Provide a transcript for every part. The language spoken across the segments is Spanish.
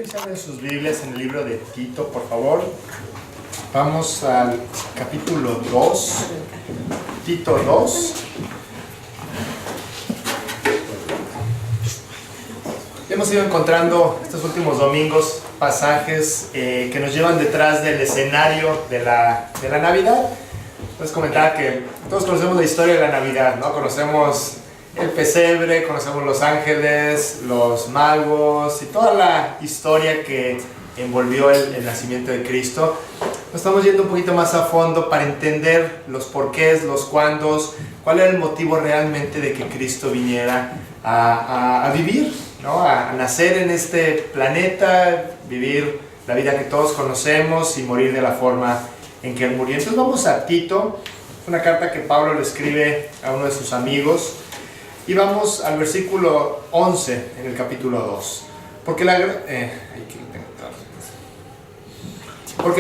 ¿Quieres abrir sus Biblias en el libro de Tito, por favor? Vamos al capítulo 2, Tito 2. Hemos ido encontrando estos últimos domingos pasajes que nos llevan detrás del escenario de la Navidad. Les comentaba que todos conocemos la historia de la Navidad, ¿no? Conocemos el pesebre, conocemos los ángeles, los magos y toda la historia que envolvió el nacimiento de Cristo. Nos estamos yendo un poquito más a fondo para entender los porqués, los cuándos, cuál era el motivo realmente de que Cristo viniera a vivir, ¿no? A nacer en este planeta, vivir la vida que todos conocemos y morir de la forma en que Él murió. Entonces vamos a Tito, una carta que Pablo le escribe a uno de sus amigos, y vamos al versículo 11 en el capítulo 2. Porque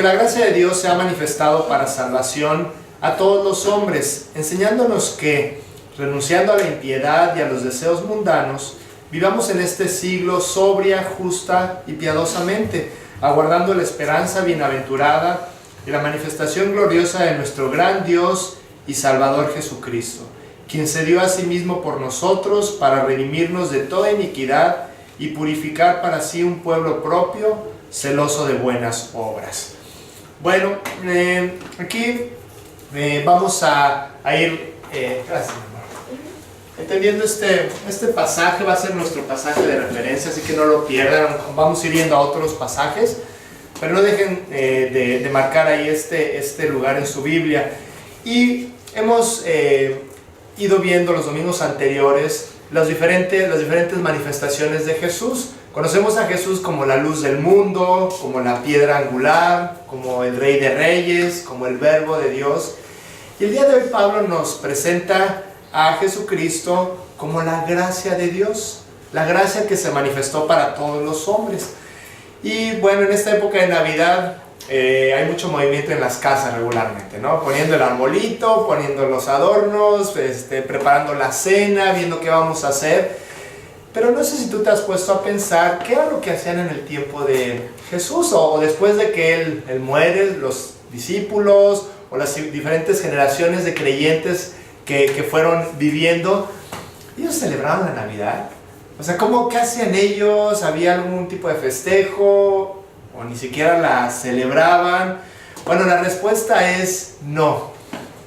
la gracia de Dios se ha manifestado para salvación a todos los hombres, enseñándonos que, renunciando a la impiedad y a los deseos mundanos, vivamos en este siglo sobria, justa y piadosamente, aguardando la esperanza bienaventurada y la manifestación gloriosa de nuestro gran Dios y Salvador Jesucristo, quien se dio a sí mismo por nosotros para redimirnos de toda iniquidad y purificar para sí un pueblo propio, celoso de buenas obras. Bueno, aquí vamos a ir, gracias, entendiendo este pasaje. Va a ser nuestro pasaje de referencia, así que no lo pierdan. Vamos a ir yendo a otros pasajes, pero no dejen de marcar ahí este lugar en su Biblia. Y hemos ido viendo los domingos anteriores las diferentes manifestaciones de Jesús. Conocemos a Jesús como la luz del mundo, como la piedra angular, como el Rey de Reyes, como el Verbo de Dios. Y el día de hoy Pablo nos presenta a Jesucristo como la gracia de Dios, la gracia que se manifestó para todos los hombres. Y bueno, en esta época de Navidad hay mucho movimiento en las casas regularmente, ¿no? Poniendo el arbolito, poniendo los adornos, preparando la cena, viendo qué vamos a hacer. Pero no sé si tú te has puesto a pensar qué era lo que hacían en el tiempo de Jesús, o después de que Él muere, los discípulos o las diferentes generaciones de creyentes que fueron viviendo. ¿Ellos celebraban la Navidad? O sea, ¿qué hacían ellos? ¿Había algún tipo de festejo? ¿O ni siquiera la celebraban? Bueno, la respuesta es no.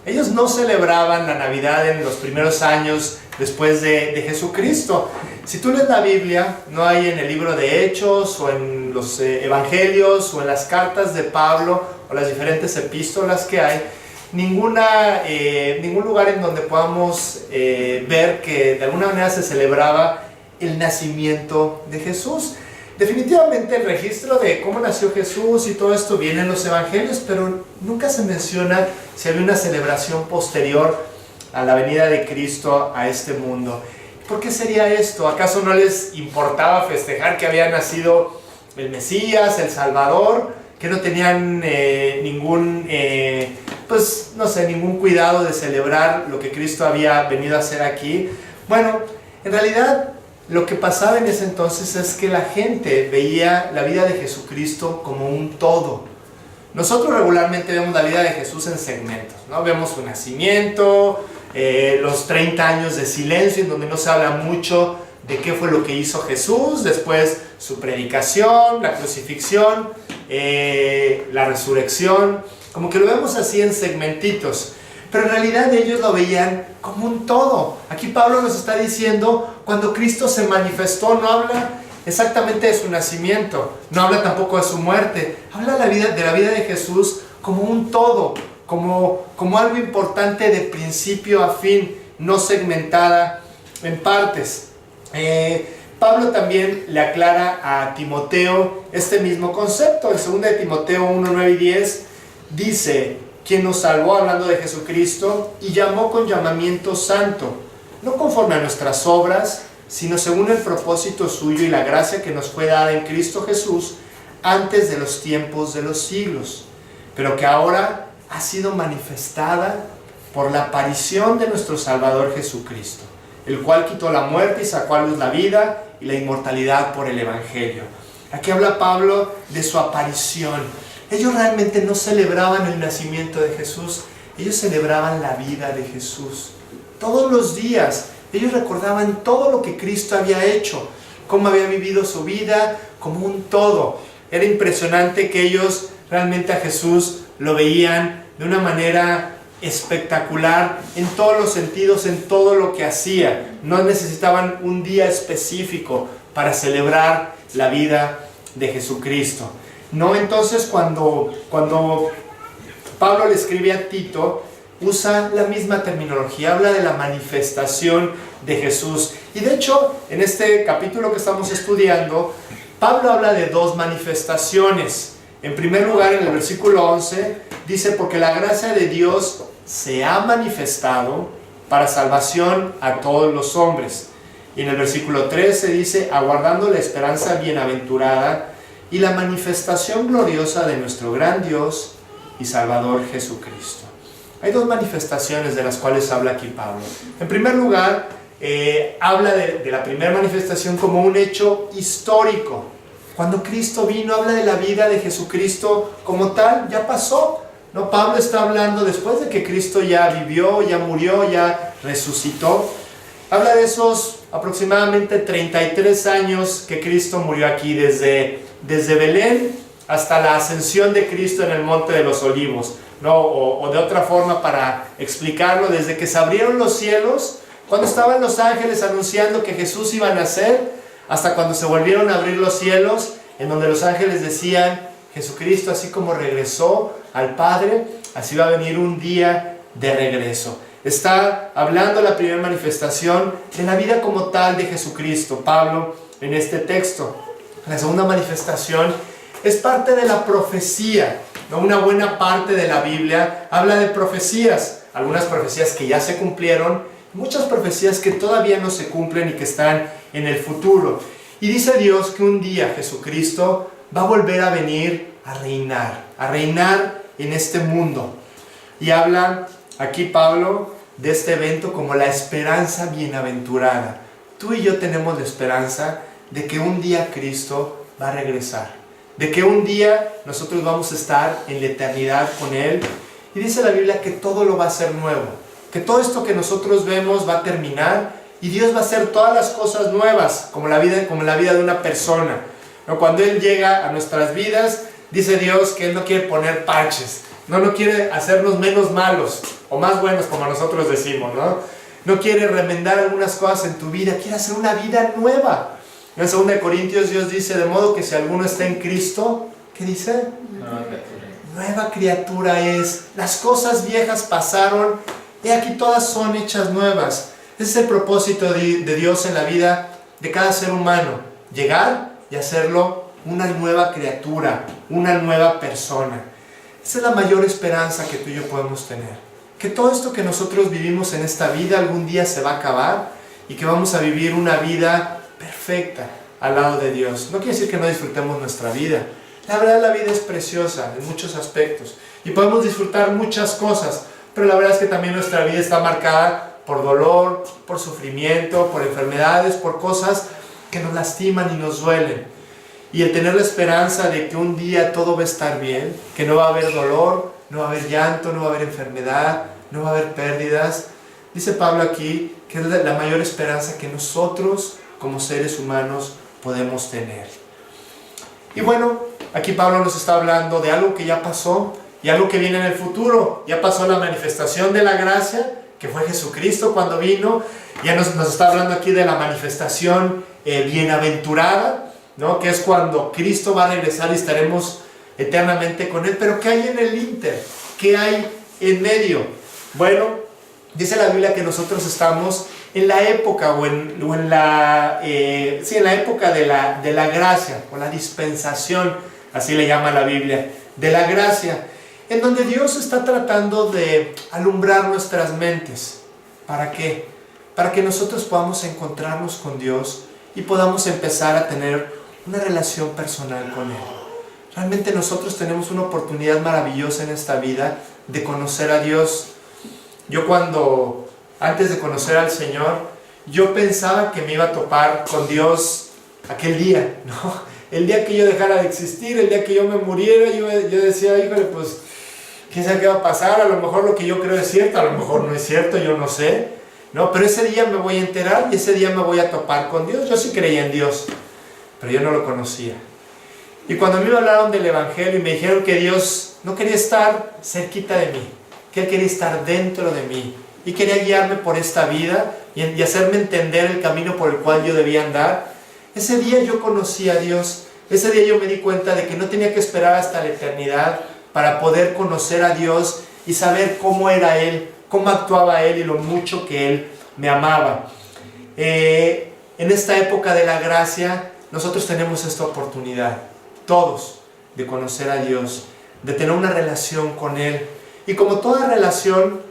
Ellos no celebraban la Navidad en los primeros años después de Jesucristo. Si tú lees la Biblia, no hay en el libro de Hechos, o en los Evangelios, o en las cartas de Pablo, o las diferentes epístolas que hay, ningún lugar en donde podamos ver que de alguna manera se celebraba el nacimiento de Jesús. Definitivamente el registro de cómo nació Jesús y todo esto viene en los Evangelios, pero nunca se menciona si había una celebración posterior a la venida de Cristo a este mundo. ¿Por qué sería esto? ¿Acaso no les importaba festejar que había nacido el Mesías, el Salvador? ¿Que no tenían ningún cuidado de celebrar lo que Cristo había venido a hacer aquí? Bueno, en realidad lo que pasaba en ese entonces es que la gente veía la vida de Jesucristo como un todo. Nosotros regularmente vemos la vida de Jesús en segmentos, ¿no? Vemos su nacimiento, los 30 años de silencio en donde no se habla mucho de qué fue lo que hizo Jesús, después su predicación, la crucifixión, la resurrección, como que lo vemos así en segmentitos. Pero en realidad ellos lo veían como un todo. Aquí Pablo nos está diciendo, cuando Cristo se manifestó, no habla exactamente de su nacimiento, no habla tampoco de su muerte, habla de la vida de Jesús como un todo, como algo importante de principio a fin, no segmentada en partes. Pablo también le aclara a Timoteo este mismo concepto. En 2 de Timoteo 1, 9 y 10 dice: quien nos salvó, hablando de Jesucristo, y llamó con llamamiento santo, no conforme a nuestras obras, sino según el propósito suyo y la gracia que nos fue dada en Cristo Jesús antes de los tiempos de los siglos, pero que ahora ha sido manifestada por la aparición de nuestro Salvador Jesucristo, el cual quitó la muerte y sacó a luz la vida y la inmortalidad por el Evangelio. Aquí habla Pablo de su aparición. Ellos realmente no celebraban el nacimiento de Jesús, ellos celebraban la vida de Jesús. Todos los días ellos recordaban todo lo que Cristo había hecho, cómo había vivido su vida como un todo. Era impresionante que ellos realmente a Jesús lo veían de una manera espectacular en todos los sentidos, en todo lo que hacía. No necesitaban un día específico para celebrar la vida de Jesucristo. No, entonces cuando Pablo le escribe a Tito, usa la misma terminología, habla de la manifestación de Jesús. Y de hecho, en este capítulo que estamos estudiando, Pablo habla de dos manifestaciones. En primer lugar, en el versículo 11, dice: porque la gracia de Dios se ha manifestado para salvación a todos los hombres. Y en el versículo 13 dice: aguardando la esperanza bienaventurada y la manifestación gloriosa de nuestro gran Dios y Salvador Jesucristo. Hay dos manifestaciones de las cuales habla aquí Pablo. En primer lugar, habla de la primera manifestación como un hecho histórico. Cuando Cristo vino, habla de la vida de Jesucristo como tal, ya pasó. No, Pablo está hablando después de que Cristo ya vivió, ya murió, ya resucitó. Habla de esos aproximadamente 33 años que Cristo murió aquí, desde Belén hasta la ascensión de Cristo en el Monte de los Olivos, ¿no? O de otra forma para explicarlo, desde que se abrieron los cielos, cuando estaban los ángeles anunciando que Jesús iba a nacer, hasta cuando se volvieron a abrir los cielos, en donde los ángeles decían: Jesucristo, así como regresó al Padre, así va a venir un día de regreso. Está hablando la primera manifestación de la vida como tal de Jesucristo, Pablo, en este texto. La segunda manifestación es parte de la profecía, ¿no? Una buena parte de la Biblia habla de profecías, algunas profecías que ya se cumplieron, muchas profecías que todavía no se cumplen y que están en el futuro. Y dice Dios que un día Jesucristo va a volver a venir a reinar en este mundo. Y habla aquí Pablo de este evento como la esperanza bienaventurada. Tú y yo tenemos la esperanza de que un día Cristo va a regresar, de que un día nosotros vamos a estar en la eternidad con Él. Y dice la Biblia que todo lo va a hacer nuevo, que todo esto que nosotros vemos va a terminar y Dios va a hacer todas las cosas nuevas, como la vida de una persona, ¿no? Cuando Él llega a nuestras vidas, dice Dios que Él no quiere poner parches, no quiere hacernos menos malos o más buenos, como nosotros decimos, ¿no? No quiere remendar algunas cosas en tu vida, quiere hacer una vida nueva. En 2 Corintios Dios dice: de modo que si alguno está en Cristo, ¿qué dice? Nueva criatura es. Las cosas viejas pasaron, y aquí todas son hechas nuevas. Ese es el propósito de Dios en la vida de cada ser humano: llegar y hacerlo una nueva criatura, una nueva persona. Esa es la mayor esperanza que tú y yo podemos tener, que todo esto que nosotros vivimos en esta vida algún día se va a acabar y que vamos a vivir una vida perfecta al lado de Dios. No quiere decir que no disfrutemos nuestra vida. La verdad, la vida es preciosa en muchos aspectos y podemos disfrutar muchas cosas, pero la verdad es que también nuestra vida está marcada por dolor, por sufrimiento, por enfermedades, por cosas que nos lastiman y nos duelen. Y el tener la esperanza de que un día todo va a estar bien, que no va a haber dolor, no va a haber llanto, no va a haber enfermedad, no va a haber pérdidas. Dice Pablo aquí que es la mayor esperanza que nosotros como seres humanos podemos tener. Y bueno, aquí Pablo nos está hablando de algo que ya pasó y algo que viene en el futuro. Ya pasó la manifestación de la gracia, que fue Jesucristo cuando vino. Ya nos está hablando aquí de la manifestación bienaventurada, ¿no? Que es cuando Cristo va a regresar y estaremos eternamente con Él. Pero ¿qué hay en el ínter? ¿Qué hay en medio? Bueno, dice la Biblia que nosotros estamos en la época en la época de la gracia, o la dispensación, así le llama la Biblia, de la gracia, en donde Dios está tratando de alumbrar nuestras mentes. ¿Para qué? Para que nosotros podamos encontrarnos con Dios y podamos empezar a tener una relación personal con Él. Realmente nosotros tenemos una oportunidad maravillosa en esta vida de conocer a Dios. Yo antes de conocer al Señor, yo pensaba que me iba a topar con Dios aquel día, ¿no? el día que yo dejara de existir, el día que yo me muriera, yo decía, híjole, pues, quién sabe qué va a pasar, a lo mejor lo que yo creo es cierto, a lo mejor no es cierto, yo no sé, ¿no? Pero ese día me voy a enterar y ese día me voy a topar con Dios. Yo sí creía en Dios, pero yo no lo conocía. Y cuando a mí me hablaron del Evangelio y me dijeron que Dios no quería estar cerquita de mí, que Él quería estar dentro de mí y quería guiarme por esta vida y hacerme entender el camino por el cual yo debía andar, ese día yo conocí a Dios. Ese día yo me di cuenta de que no tenía que esperar hasta la eternidad para poder conocer a Dios y saber cómo era Él, cómo actuaba Él y lo mucho que Él me amaba. En esta época de la gracia, nosotros tenemos esta oportunidad, todos, de conocer a Dios, de tener una relación con Él. Y como toda relación,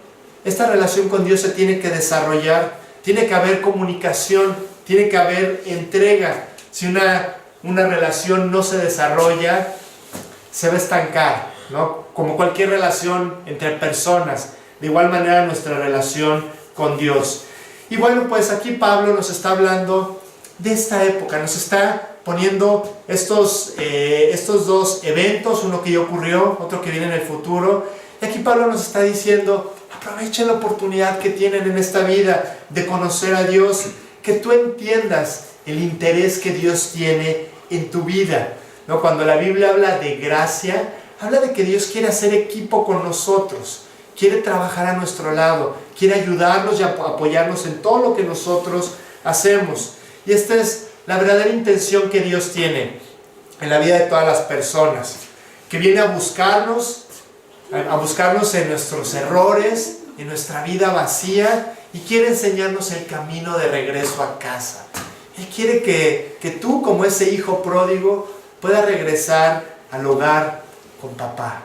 esta relación con Dios se tiene que desarrollar, tiene que haber comunicación, tiene que haber entrega. Si una relación no se desarrolla, se va a estancar, ¿no? Como cualquier relación entre personas, de igual manera nuestra relación con Dios. Y bueno, pues aquí Pablo nos está hablando de esta época, nos está poniendo estos dos eventos, uno que ya ocurrió, otro que viene en el futuro. Y aquí Pablo nos está diciendo, aprovechen la oportunidad que tienen en esta vida de conocer a Dios, que tú entiendas el interés que Dios tiene en tu vida, ¿no? Cuando la Biblia habla de gracia, habla de que Dios quiere hacer equipo con nosotros, quiere trabajar a nuestro lado, quiere ayudarnos y apoyarnos en todo lo que nosotros hacemos. Y esta es la verdadera intención que Dios tiene en la vida de todas las personas, que viene a buscarnos en nuestros errores, en nuestra vida vacía, y quiere enseñarnos el camino de regreso a casa. Él quiere que tú, como ese hijo pródigo, puedas regresar al hogar con papá,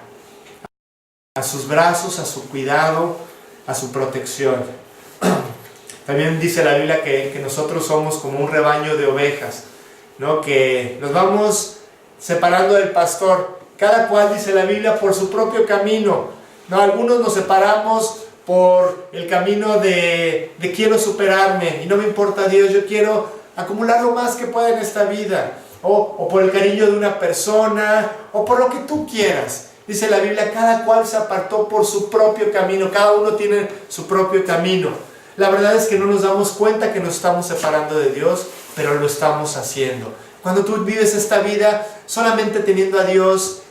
a sus brazos, a su cuidado, a su protección. También dice la Biblia que nosotros somos como un rebaño de ovejas, ¿no? Que nos vamos separando del pastor, cada cual, dice la Biblia, por su propio camino, ¿no? Algunos nos separamos por el camino de quiero superarme y no me importa Dios, yo quiero acumular lo más que pueda en esta vida, o por el cariño de una persona, o por lo que tú quieras. Dice la Biblia, cada cual se apartó por su propio camino, cada uno tiene su propio camino. La verdad es que no nos damos cuenta que nos estamos separando de Dios, pero lo estamos haciendo. Cuando tú vives esta vida solamente teniendo a Dios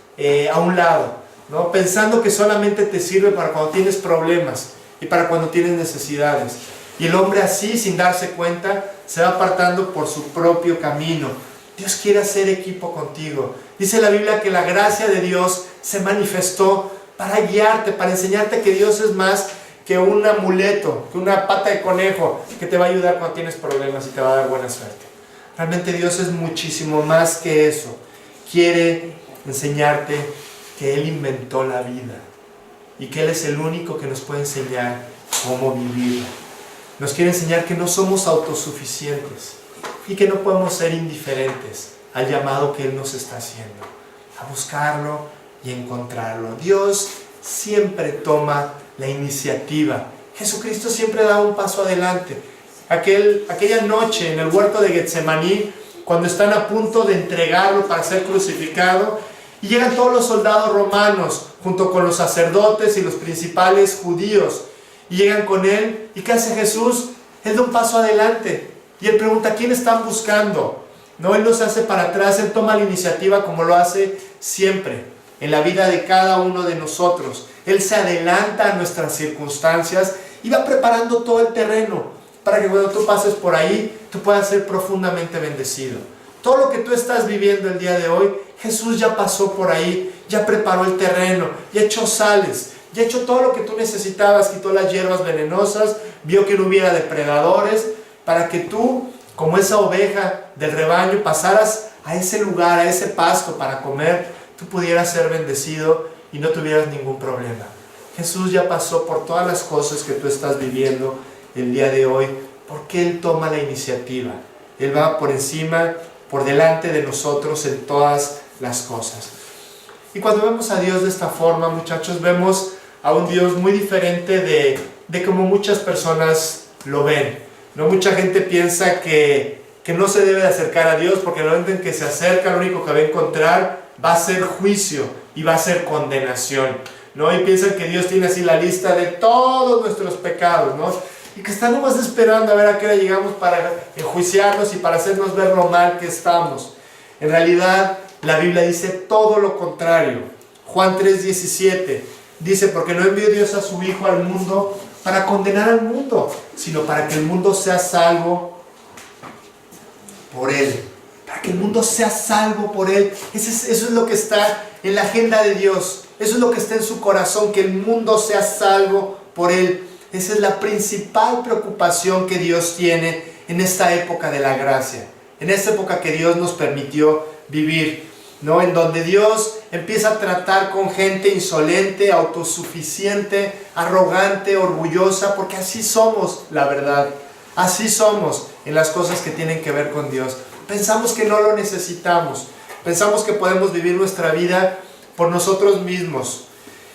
a un lado, ¿no? Pensando que solamente te sirve para cuando tienes problemas y para cuando tienes necesidades. Y el hombre así, sin darse cuenta, se va apartando por su propio camino. Dios quiere hacer equipo contigo. Dice la Biblia que la gracia de Dios se manifestó para guiarte, para enseñarte que Dios es más que un amuleto, que una pata de conejo que te va a ayudar cuando tienes problemas y te va a dar buena suerte. Realmente Dios es muchísimo más que eso. Quiere enseñarte que Él inventó la vida y que Él es el único que nos puede enseñar cómo vivirla. Nos quiere enseñar que no somos autosuficientes y que no podemos ser indiferentes al llamado que Él nos está haciendo, a buscarlo y encontrarlo. Dios siempre toma la iniciativa. Jesucristo siempre da un paso adelante. Aquella noche en el huerto de Getsemaní, cuando están a punto de entregarlo para ser crucificado, y llegan todos los soldados romanos junto con los sacerdotes y los principales judíos, y llegan con Él, ¿y qué hace Jesús? Él da un paso adelante y Él pregunta, ¿quién están buscando? No, Él no se hace para atrás, Él toma la iniciativa como lo hace siempre en la vida de cada uno de nosotros. Él se adelanta a nuestras circunstancias y va preparando todo el terreno para que cuando tú pases por ahí, tú puedas ser profundamente bendecido. Todo lo que tú estás viviendo el día de hoy, Jesús ya pasó por ahí, ya preparó el terreno, ya echó sales, ya echó todo lo que tú necesitabas, quitó las hierbas venenosas, vio que no hubiera depredadores, para que tú, como esa oveja del rebaño, pasaras a ese lugar, a ese pasto para comer, tú pudieras ser bendecido y no tuvieras ningún problema. Jesús ya pasó por todas las cosas que tú estás viviendo el día de hoy, porque Él toma la iniciativa. Él va por encima, por delante de nosotros en todas las cosas. Y cuando vemos a Dios de esta forma, muchachos, vemos a un Dios muy diferente de como muchas personas lo ven. No, mucha gente piensa que que no se debe de acercar a Dios, porque en el momento en que se acerca, lo único que va a encontrar va a ser juicio y va a ser condenación, ¿no? Y piensan que Dios tiene así la lista de todos nuestros pecados, ¿no? Y que está nomás esperando a ver a qué hora llegamos para enjuiciarnos y para hacernos ver lo mal que estamos. En realidad, la Biblia dice todo lo contrario. Juan 3:17 dice, porque no envió Dios a su Hijo al mundo para condenar al mundo, sino para que el mundo sea salvo por Él. Para que el mundo sea salvo por Él. Eso es lo que está en la agenda de Dios. Eso es lo que está en su corazón, que el mundo sea salvo por Él. Esa es la principal preocupación que Dios tiene en esta época de la gracia. En esta época que Dios nos permitió vivir, ¿no? En donde Dios empieza a tratar con gente insolente, autosuficiente, arrogante, orgullosa, porque así somos, la verdad. Así somos en las cosas que tienen que ver con Dios. Pensamos que no lo necesitamos. Pensamos que podemos vivir nuestra vida por nosotros mismos.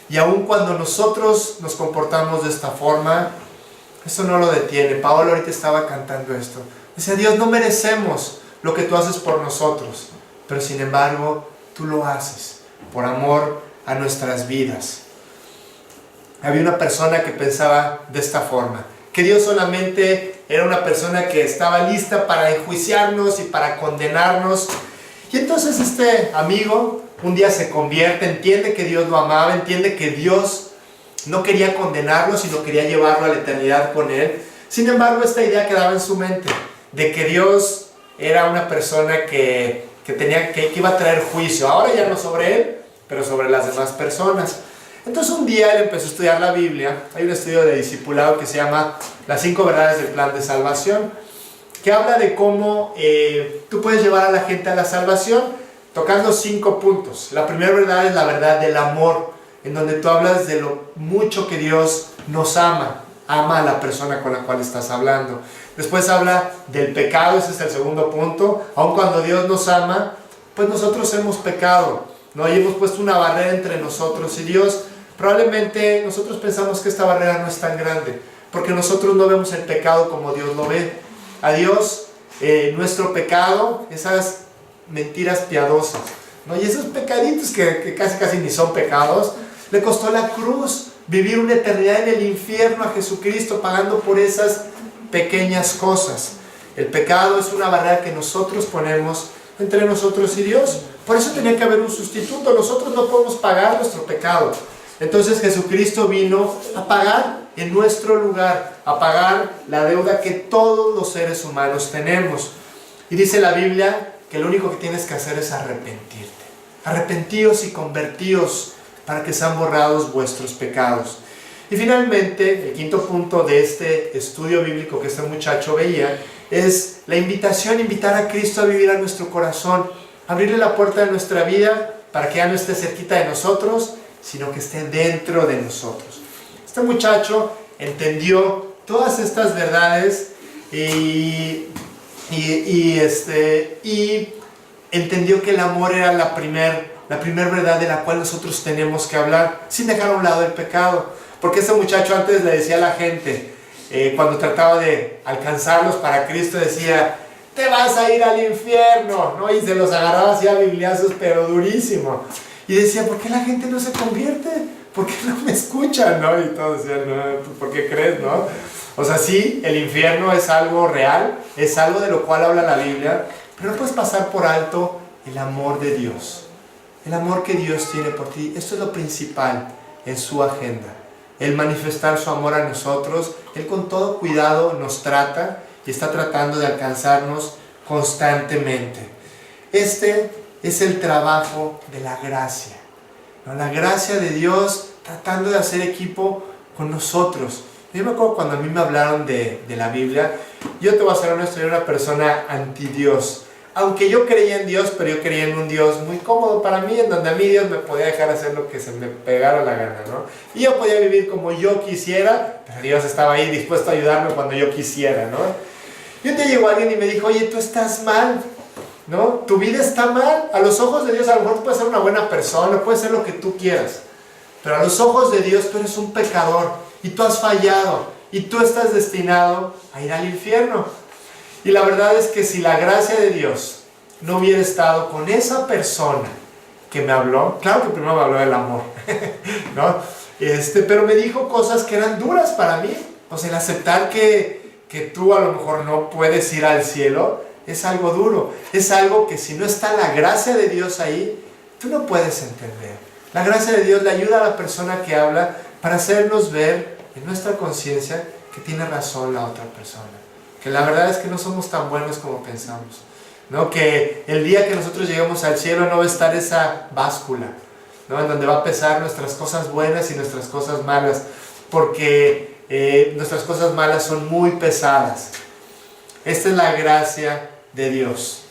Y aun cuando nosotros nos comportamos de esta forma, eso no lo detiene. Pablo ahorita estaba cantando esto. Decía, Dios, no merecemos lo que tú haces por nosotros, pero sin embargo, tú lo haces por amor a nuestras vidas. Había una persona que pensaba de esta forma, que Dios solamente era una persona que estaba lista para enjuiciarnos y para condenarnos. Y entonces este amigo un día se convierte, entiende que Dios lo amaba, entiende que Dios no quería condenarlo, sino quería llevarlo a la eternidad con Él. Sin embargo, esta idea quedaba en su mente, de que Dios era una persona que iba a traer juicio, ahora ya no sobre él, pero sobre las demás personas. Entonces un día él empezó a estudiar la Biblia. Hay un estudio de discipulado que se llama Las 5 verdades del plan de salvación, que habla de cómo tú puedes llevar a la gente a la salvación tocando 5 puntos. La primera verdad es la verdad del amor, en donde tú hablas de lo mucho que Dios nos ama a la persona con la cual estás hablando. Después habla del pecado, ese es el segundo punto. Aun cuando Dios nos ama, pues nosotros hemos pecado, ¿no? Y hemos puesto una barrera entre nosotros y Dios. Probablemente nosotros pensamos que esta barrera no es tan grande, porque nosotros no vemos el pecado como Dios lo ve. A Dios, nuestro pecado, esas mentiras piadosas, ¿no? Y esos pecaditos que casi ni son pecados, le costó la cruz vivir una eternidad en el infierno a Jesucristo, pagando por esas pequeñas cosas. El pecado es una barrera que nosotros ponemos entre nosotros y Dios. Por eso tenía que haber un sustituto. Nosotros no podemos pagar nuestro pecado. Entonces Jesucristo vino a pagar en nuestro lugar, a pagar la deuda que todos los seres humanos tenemos. Y dice la Biblia que lo único que tienes que hacer es arrepentirte. Arrepentíos y convertíos para que sean borrados vuestros pecados. Y finalmente, el quinto punto de este estudio bíblico que este muchacho veía es la invitación, invitar a Cristo a vivir a nuestro corazón, abrirle la puerta de nuestra vida para que ya no esté cerquita de nosotros, sino que esté dentro de nosotros. Este muchacho entendió todas estas verdades y entendió que el amor era la primer verdad de la cual nosotros tenemos que hablar, sin dejar a un lado el pecado. Porque ese muchacho antes le decía a la gente, cuando trataba de alcanzarlos para Cristo, decía, te vas a ir al infierno, ¿no? Y se los agarraba así a bibliazos, pero durísimo. Y decía, ¿por qué la gente no se convierte? ¿Por qué no me escuchan? ¿No? Y todos decían, no, ¿por qué crees? ¿No? O sea, sí, el infierno es algo real, es algo de lo cual habla la Biblia, pero no puedes pasar por alto el amor de Dios. El amor que Dios tiene por ti. Esto es lo principal en su agenda. El manifestar su amor a nosotros. Él con todo cuidado nos trata y está tratando de alcanzarnos constantemente. Este es el trabajo de la gracia, ¿no? La gracia de Dios tratando de hacer equipo con nosotros. Yo me acuerdo cuando a mí me hablaron de la Biblia, yo te voy a ser honesto, yo era una persona anti-Dios. Aunque yo creía en Dios, pero yo creía en un Dios muy cómodo para mí, en donde a mí Dios me podía dejar hacer lo que se me pegara la gana, ¿no? Y yo podía vivir como yo quisiera, pero Dios estaba ahí dispuesto a ayudarme cuando yo quisiera, ¿no? Y un día llegó alguien y me dijo, oye, tú estás mal, ¿no? Tu vida está mal. A los ojos de Dios a lo mejor tú puedes ser una buena persona, puedes ser lo que tú quieras, pero a los ojos de Dios tú eres un pecador y tú has fallado y tú estás destinado a ir al infierno. Y la verdad es que si la gracia de Dios no hubiera estado con esa persona que me habló, claro que primero me habló del amor, ¿no? Pero me dijo cosas que eran duras para mí. O sea, el aceptar que tú a lo mejor no puedes ir al cielo es algo duro. Es algo que si no está la gracia de Dios ahí, tú no puedes entender. La gracia de Dios le ayuda a la persona que habla para hacernos ver en nuestra conciencia que tiene razón la otra persona. Que la verdad es que no somos tan buenos como pensamos, ¿no? Que el día que nosotros lleguemos al cielo no va a estar esa báscula, ¿no? En donde va a pesar nuestras cosas buenas y nuestras cosas malas, porque nuestras cosas malas son muy pesadas. Esta es la gracia de Dios.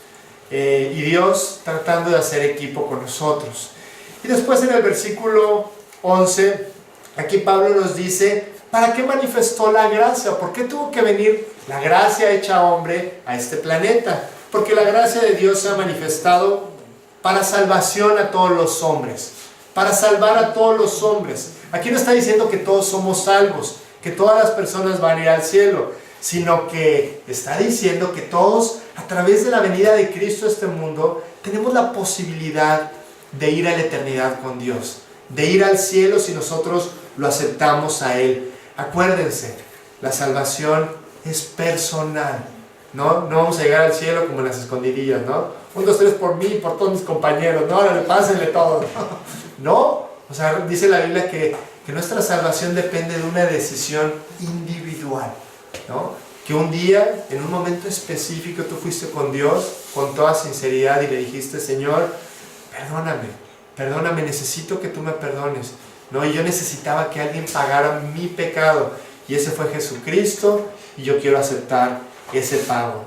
Y Dios tratando de hacer equipo con nosotros. Y después en el versículo 11, aquí Pablo nos dice, ¿para qué manifestó la gracia? ¿Por qué tuvo que venir la gracia hecha hombre a este planeta? Porque la gracia de Dios se ha manifestado para salvación a todos los hombres, para salvar a todos los hombres. Aquí no está diciendo que todos somos salvos, que todas las personas van a ir al cielo, sino que está diciendo que todos, a través de la venida de Cristo a este mundo, tenemos la posibilidad de ir a la eternidad con Dios, de ir al cielo si nosotros lo aceptamos a Él. Acuérdense, la salvación es personal, ¿no? No vamos a llegar al cielo como en las escondidillas, ¿no? 1, 2, 3 por mí y por todos mis compañeros, no, ahora pásenle todo. No, o sea, dice la Biblia que nuestra salvación depende de una decisión individual, ¿no? Que un día, en un momento específico, tú fuiste con Dios con toda sinceridad y le dijiste, Señor, perdóname, necesito que tú me perdones, ¿no? Y yo necesitaba que alguien pagara mi pecado, y ese fue Jesucristo, y yo quiero aceptar ese pago.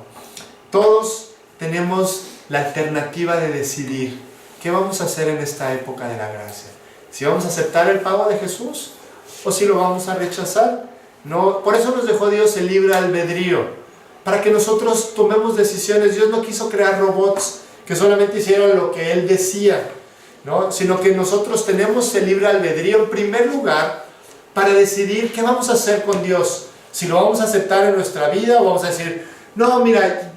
Todos tenemos la alternativa de decidir qué vamos a hacer en esta época de la gracia. Si vamos a aceptar el pago de Jesús, o si lo vamos a rechazar. No, por eso nos dejó Dios el libre albedrío, para que nosotros tomemos decisiones. Dios no quiso crear robots que solamente hicieran lo que Él decía, ¿no? Sino que nosotros tenemos el libre albedrío en primer lugar para decidir qué vamos a hacer con Dios. Si lo vamos a aceptar en nuestra vida o vamos a decir, no, mira,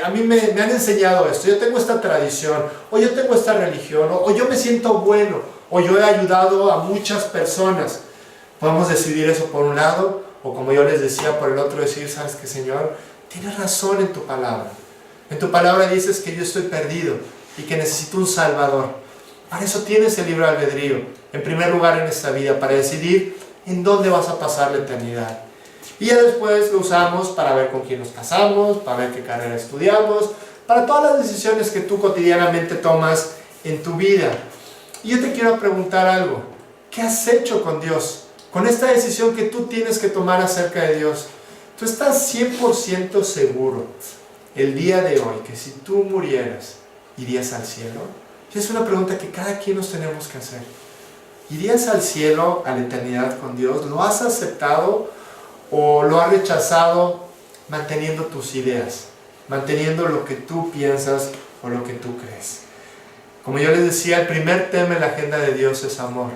a mí me han enseñado esto, yo tengo esta tradición, o yo tengo esta religión, o yo me siento bueno, o yo he ayudado a muchas personas. Podemos decidir eso por un lado, o como yo les decía, por el otro decir, ¿sabes qué, Señor? Tienes razón en tu palabra. En tu palabra dices que yo estoy perdido y que necesito un Salvador. Para eso tienes el libre albedrío, en primer lugar en esta vida, para decidir en dónde vas a pasar la eternidad. Y ya después lo usamos para ver con quién nos casamos, para ver qué carrera estudiamos, para todas las decisiones que tú cotidianamente tomas en tu vida. Y yo te quiero preguntar algo. ¿Qué has hecho con Dios? Con esta decisión que tú tienes que tomar acerca de Dios. ¿Tú estás 100% seguro el día de hoy que si tú murieras, irías al cielo? Es una pregunta que cada quien nos tenemos que hacer. ¿Irías al cielo, a la eternidad con Dios? ¿Lo has aceptado o lo has rechazado manteniendo tus ideas? Manteniendo lo que tú piensas o lo que tú crees. Como yo les decía, el primer tema en la agenda de Dios es amor.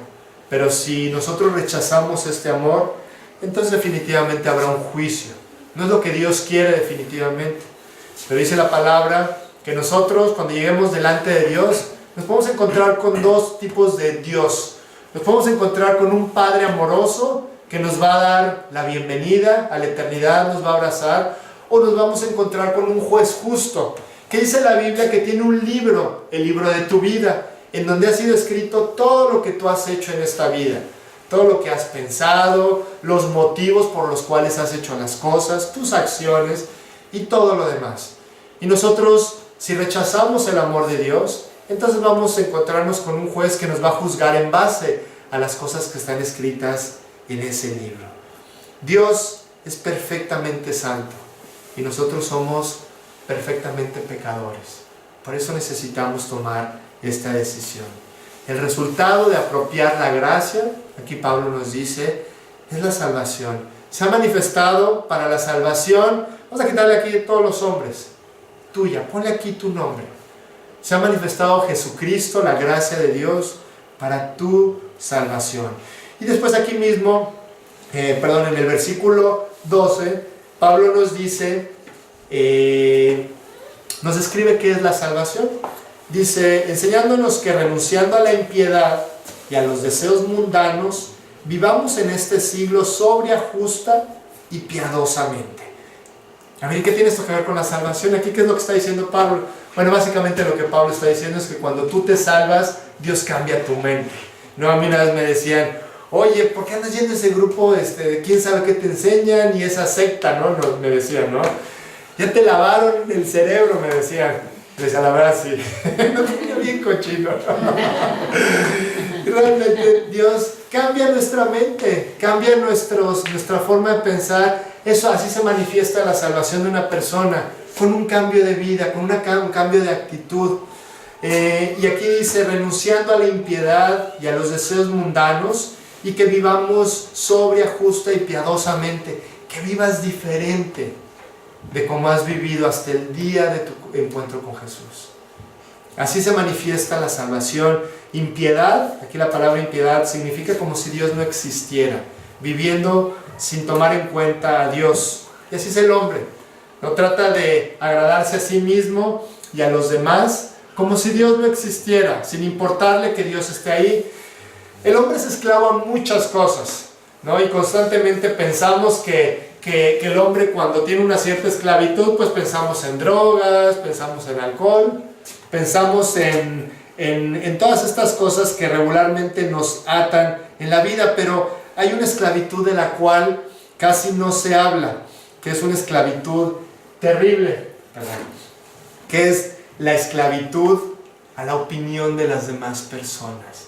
Pero si nosotros rechazamos este amor, entonces definitivamente habrá un juicio. No es lo que Dios quiere definitivamente. Pero dice la palabra que nosotros, cuando lleguemos delante de Dios, nos podemos encontrar con dos tipos de Dios. Nos podemos encontrar con un Padre amoroso que nos va a dar la bienvenida a la eternidad, nos va a abrazar, o nos vamos a encontrar con un juez justo, que dice la Biblia que tiene un libro, el libro de tu vida, en donde ha sido escrito todo lo que tú has hecho en esta vida, todo lo que has pensado, los motivos por los cuales has hecho las cosas, tus acciones y todo lo demás. Y nosotros, si rechazamos el amor de Dios, entonces vamos a encontrarnos con un juez que nos va a juzgar en base a las cosas que están escritas en ese libro. Dios es perfectamente santo y nosotros somos perfectamente pecadores. Por eso necesitamos tomar esta decisión. El resultado de apropiar la gracia, aquí Pablo nos dice, es la salvación. Se ha manifestado para la salvación. Vamos a quitarle aquí a todos los hombres. Tuya, ponle aquí tu nombre. Se ha manifestado Jesucristo, la gracia de Dios, para tu salvación. Y después aquí mismo, en el versículo 12, Pablo nos dice nos describe qué es la salvación. Dice, enseñándonos que renunciando a la impiedad y a los deseos mundanos, vivamos en este siglo sobria, justa y piadosamente. A ver, ¿qué tiene esto que ver con la salvación? Aquí, ¿qué es lo que está diciendo Pablo? Bueno, básicamente lo que Pablo está diciendo es que cuando tú te salvas, Dios cambia tu mente. No, a mí una vez me decían, oye, ¿por qué andas yendo a ese grupo de quién sabe qué te enseñan y esa secta, ¿no? Me decían, ¿no? Ya te lavaron el cerebro, me decían. Les decía, la verdad, sí. No tenía bien cochino. Realmente Dios cambia nuestra mente, cambia nuestra forma de pensar. Eso así se manifiesta la salvación de una persona, con un cambio de vida, con un cambio de actitud. Y aquí dice, renunciando a la impiedad y a los deseos mundanos, y que vivamos sobria, justa y piadosamente, que vivas diferente de cómo has vivido hasta el día de tu encuentro con Jesús. Así se manifiesta la salvación. Impiedad, aquí la palabra impiedad significa como si Dios no existiera, viviendo sin tomar en cuenta a Dios. Y así es el hombre, no trata de agradarse a sí mismo y a los demás, como si Dios no existiera, sin importarle que Dios esté ahí. El hombre es esclavo a muchas cosas, ¿no? Y constantemente pensamos que el hombre, cuando tiene una cierta esclavitud, pues pensamos en drogas, pensamos en alcohol, pensamos en todas estas cosas que regularmente nos atan en la vida, pero hay una esclavitud de la cual casi no se habla, que es una esclavitud terrible, que es la esclavitud a la opinión de las demás personas.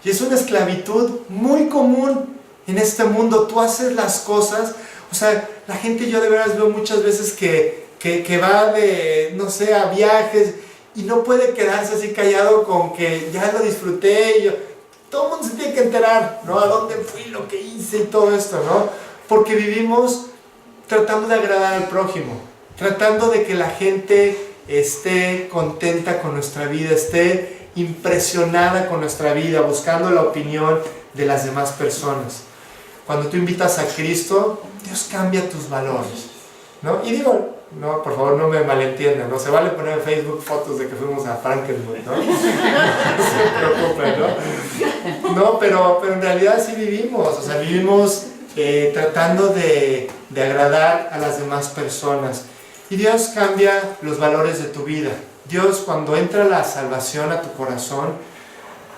Y es una esclavitud muy común en este mundo. Tú haces las cosas, o sea, la gente, yo de veras veo muchas veces que va de, no sé, a viajes y no puede quedarse así callado con que ya lo disfruté y yo, todo el mundo se tiene que enterar, ¿no? A dónde fui, lo que hice y todo esto, ¿no? Porque vivimos tratando de agradar al prójimo, tratando de que la gente esté contenta con nuestra vida, esté impresionada con nuestra vida, buscando la opinión de las demás personas. Cuando tú invitas a Cristo, Dios cambia tus valores, ¿no? Y digo, no, por favor, no me malentiendan, no se vale poner en Facebook fotos de que fuimos a Frankenmuth, ¿no? No se preocupen, ¿no? No, pero en realidad sí vivimos, o sea, vivimos tratando de agradar a las demás personas. Y Dios cambia los valores de tu vida. Dios, cuando entra la salvación a tu corazón,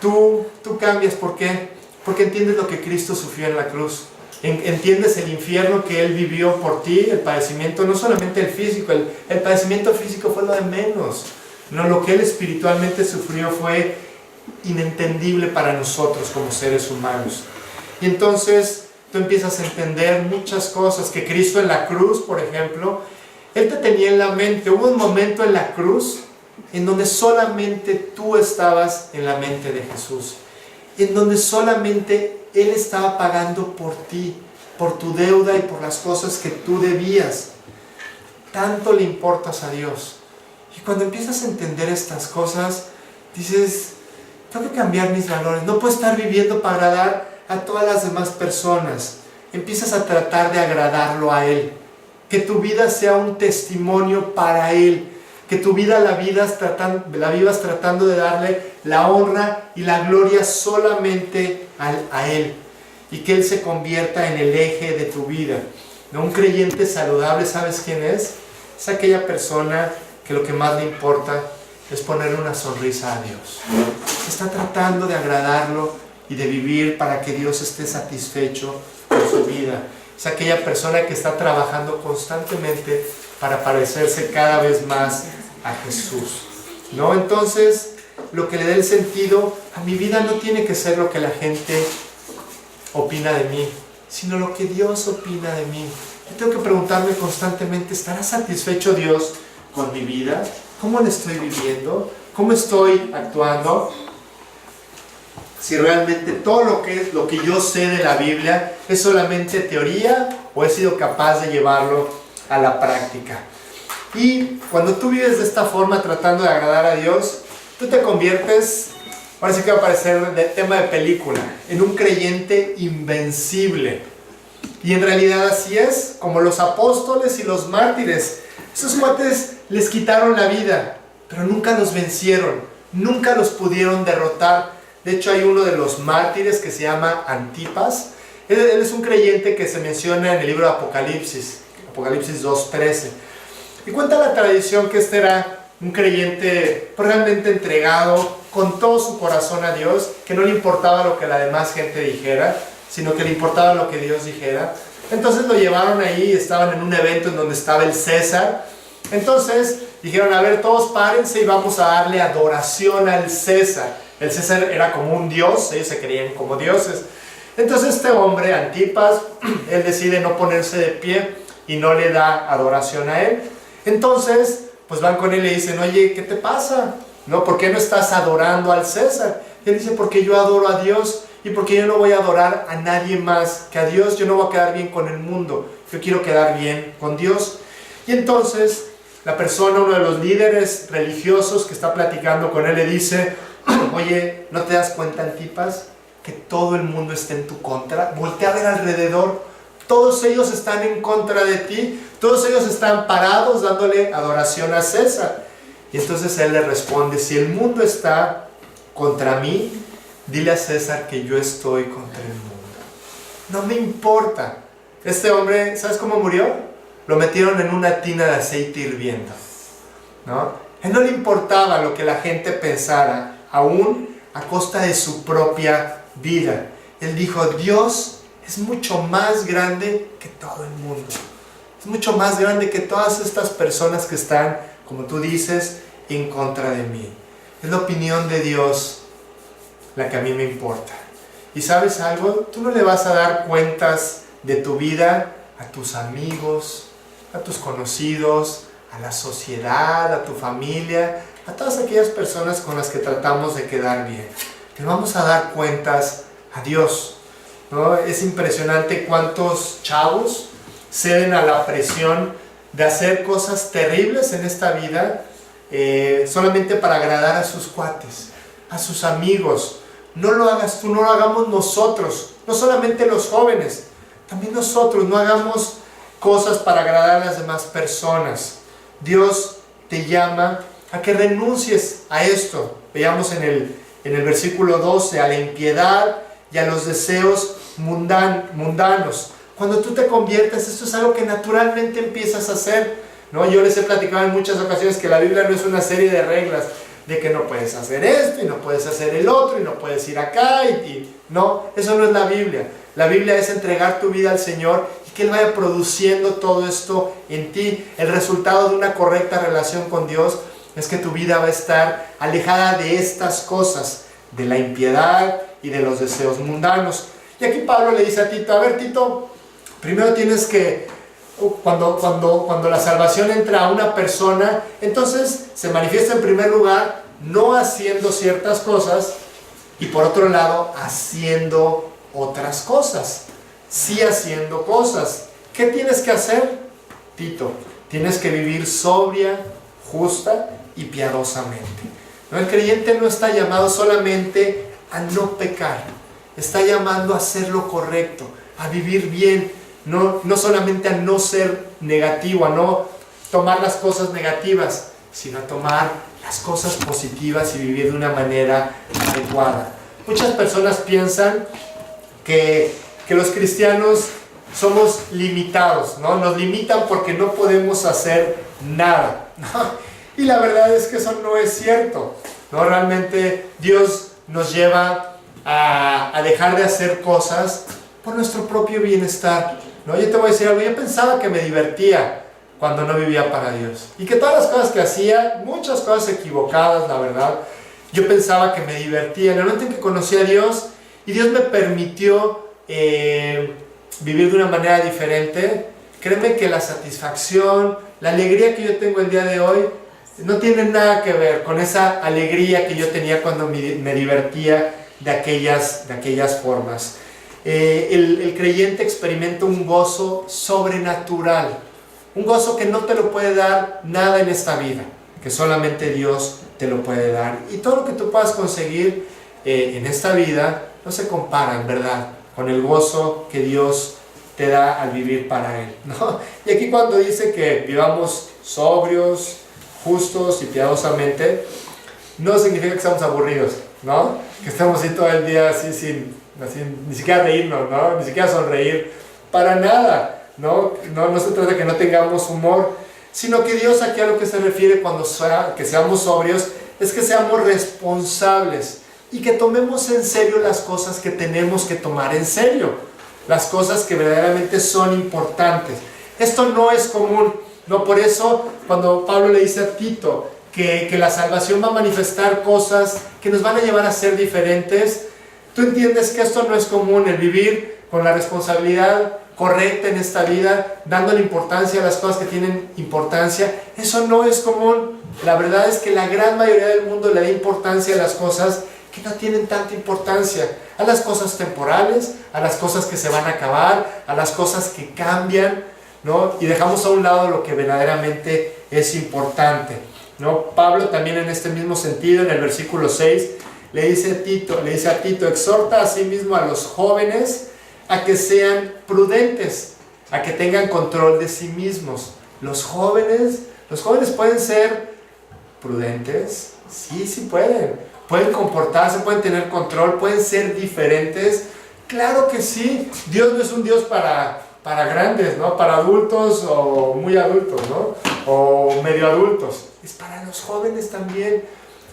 tú cambias. ¿Por qué? Porque entiendes lo que Cristo sufrió en la cruz. Entiendes el infierno que Él vivió por ti, el padecimiento, no solamente el físico, el padecimiento físico fue lo de menos. No, lo que Él espiritualmente sufrió fue inentendible para nosotros como seres humanos. Y entonces tú empiezas a entender muchas cosas, que Cristo en la cruz, por ejemplo, Él te tenía en la mente. Hubo un momento en la cruz en donde solamente tú estabas en la mente de Jesús, en donde solamente Él estaba pagando por ti, por tu deuda y por las cosas que tú debías. Tanto le importas a Dios. Y cuando empiezas a entender estas cosas, dices, tengo que cambiar mis valores, no puedo estar viviendo para agradar a todas las demás personas. Empiezas a tratar de agradarlo a Él, que tu vida sea un testimonio para Él, que tu vida la vivas tratando de darle la honra y la gloria solamente a Él, y que Él se convierta en el eje de tu vida. ¿No? Un creyente saludable, ¿sabes quién es? Es aquella persona que lo que más le importa es ponerle una sonrisa a Dios. Está tratando de agradarlo y de vivir para que Dios esté satisfecho con su vida. Es aquella persona que está trabajando constantemente para parecerse cada vez más a Jesús, ¿no? Entonces, lo que le dé el sentido a mi vida no tiene que ser lo que la gente opina de mí, sino lo que Dios opina de mí. Yo tengo que preguntarme constantemente, ¿estará satisfecho Dios con mi vida? ¿Cómo la estoy viviendo? ¿Cómo estoy actuando? Si realmente todo lo que yo sé de la Biblia es solamente teoría o he sido capaz de llevarlo a la práctica. Y cuando tú vives de esta forma tratando de agradar a Dios, tú te conviertes, ahora sí que va a parecer de tema de película, en un creyente invencible. Y en realidad así es, como los apóstoles y los mártires. Esos cuates les quitaron la vida, pero nunca los vencieron, nunca los pudieron derrotar. De hecho, hay uno de los mártires que se llama Antipas. Él es un creyente que se menciona en el libro de Apocalipsis, Apocalipsis 2:13. Y cuenta la tradición que este era un creyente realmente entregado con todo su corazón a Dios, que no le importaba lo que la demás gente dijera, sino que le importaba lo que Dios dijera. Entonces lo llevaron ahí, estaban en un evento en donde estaba el César. Entonces dijeron, a ver, todos párense y vamos a darle adoración al César. El César era como un dios, ellos se creían como dioses. Entonces este hombre, Antipas, él decide no ponerse de pie y no le da adoración a él. Entonces, pues van con él y le dicen, oye, ¿qué te pasa? ¿No? ¿Por qué no estás adorando al César? Y él dice, porque yo adoro a Dios y porque yo no voy a adorar a nadie más que a Dios. Yo no voy a quedar bien con el mundo, yo quiero quedar bien con Dios. Y entonces la persona, uno de los líderes religiosos que está platicando con él, le dice, oye, ¿no te das cuenta, Antipas, que todo el mundo está en tu contra? Voltea a ver alrededor, todos ellos están en contra de ti, todos ellos están parados dándole adoración a César. Y entonces él le responde, si el mundo está contra mí, dile a César que yo estoy contra el mundo. No me importa. Este hombre, ¿sabes cómo murió? Lo metieron en una tina de aceite hirviendo, ¿no? A él no le importaba lo que la gente pensara, aún a costa de su propia vida. Él dijo, Dios es mucho más grande que todo el mundo. Es mucho más grande que todas estas personas que están, como tú dices, en contra de mí. Es la opinión de Dios la que a mí me importa. ¿Y sabes algo? Tú no le vas a dar cuentas de tu vida a tus amigos, a tus conocidos, a la sociedad, a tu familia, a todas aquellas personas con las que tratamos de quedar bien. Le vamos a dar cuentas a Dios, ¿no? Es impresionante cuántos chavos ceden a la presión de hacer cosas terribles en esta vida solamente para agradar a sus cuates, a sus amigos. No lo hagas tú, no lo hagamos nosotros, no solamente los jóvenes, también nosotros. No hagamos cosas para agradar a las demás personas. Dios te llama a que renuncies a esto. Veamos en el versículo 12, a la impiedad y a los deseos mundanos. Cuando tú te conviertes, esto es algo que naturalmente empiezas a hacer, ¿no? Yo les he platicado en muchas ocasiones que la Biblia no es una serie de reglas de que no puedes hacer esto y no puedes hacer el otro y no puedes ir acá no, eso no es la Biblia. La Biblia es entregar tu vida al Señor y que Él vaya produciendo todo esto en ti. El resultado de una correcta relación con Dios es que tu vida va a estar alejada de estas cosas, de la impiedad y de los deseos mundanos. Y aquí Pablo le dice a Tito, a ver Tito, primero tienes que, cuando la salvación entra a una persona, entonces se manifiesta en primer lugar no haciendo ciertas cosas y por otro lado haciendo otras cosas, sí haciendo cosas. ¿Qué tienes que hacer, Tito? Tienes que vivir sobria, justa y piadosamente. ¿No? El creyente no está llamado solamente a no pecar, está llamando a hacer lo correcto, a vivir bien, no solamente a no ser negativo, a no tomar las cosas negativas, sino a tomar las cosas positivas y vivir de una manera adecuada. Muchas personas piensan que los cristianos somos limitados, ¿no? Nos limitan porque no podemos hacer nada, ¿no? Y la verdad es que eso no es cierto, ¿no? Realmente Dios nos lleva a dejar de hacer cosas por nuestro propio bienestar, ¿no? Yo te voy a decir algo, yo pensaba que me divertía cuando no vivía para Dios y que todas las cosas que hacía, muchas cosas equivocadas, la verdad, yo pensaba que me divertía. En el momento en que conocí a Dios y Dios me permitió vivir de una manera diferente, créeme que la satisfacción, la alegría que yo tengo el día de hoy no tiene nada que ver con esa alegría que yo tenía cuando me divertía de aquellas formas. El creyente experimenta un gozo sobrenatural, un gozo que no te lo puede dar nada en esta vida, que solamente Dios te lo puede dar. Y todo lo que tú puedas conseguir en esta vida no se compara, en verdad, con el gozo que Dios te da al vivir para Él, ¿no? Y aquí cuando dice que vivamos sobrios, justos y piadosamente, no significa que estamos aburridos, ¿no? Que estamos así todo el día así sin ni siquiera reírnos, ¿no? Ni siquiera sonreír, para nada, ¿no? No se trata de que no tengamos humor, sino que Dios aquí a lo que se refiere cuando que seamos sobrios es que seamos responsables y que tomemos en serio las cosas que tenemos que tomar en serio, las cosas que verdaderamente son importantes. Esto no es común, ¿no? Por eso cuando Pablo le dice a Tito que la salvación va a manifestar cosas que nos van a llevar a ser diferentes, tú entiendes que esto no es común, el vivir con la responsabilidad correcta en esta vida, dándole importancia a las cosas que tienen importancia. Eso no es común. La verdad es que la gran mayoría del mundo le da importancia a las cosas que no tienen tanta importancia, a las cosas temporales, a las cosas que se van a acabar, a las cosas que cambian, ¿no? Y dejamos a un lado lo que verdaderamente es importante, ¿no? Pablo también en este mismo sentido, en el versículo 6, le dice a Tito, exhorta a sí mismo a los jóvenes a que sean prudentes, a que tengan control de sí mismos. Los jóvenes pueden ser prudentes, sí pueden comportarse, pueden tener control, pueden ser diferentes, claro que sí. Dios no es un Dios para grandes, ¿no? Para adultos o muy adultos, ¿no? O medio adultos, es para los jóvenes también,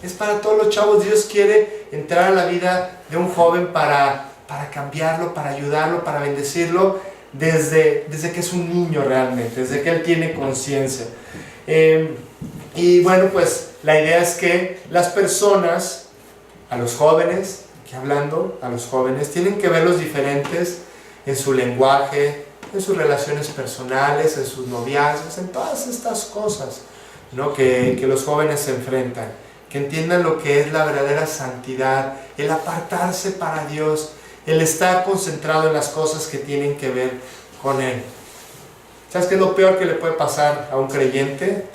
es para todos los chavos. Dios quiere entrar a la vida de un joven para cambiarlo, para ayudarlo, para bendecirlo desde que es un niño realmente, desde que él tiene conciencia. Y bueno, pues la idea es que las personas, a los jóvenes, aquí hablando, a los jóvenes, tienen que verlos diferentes en su lenguaje, en sus relaciones personales, en sus noviazgos, en todas estas cosas, ¿no? que los jóvenes se enfrentan, que entiendan lo que es la verdadera santidad, el apartarse para Dios, el estar concentrado en las cosas que tienen que ver con Él. ¿Sabes qué es lo peor que le puede pasar a un creyente?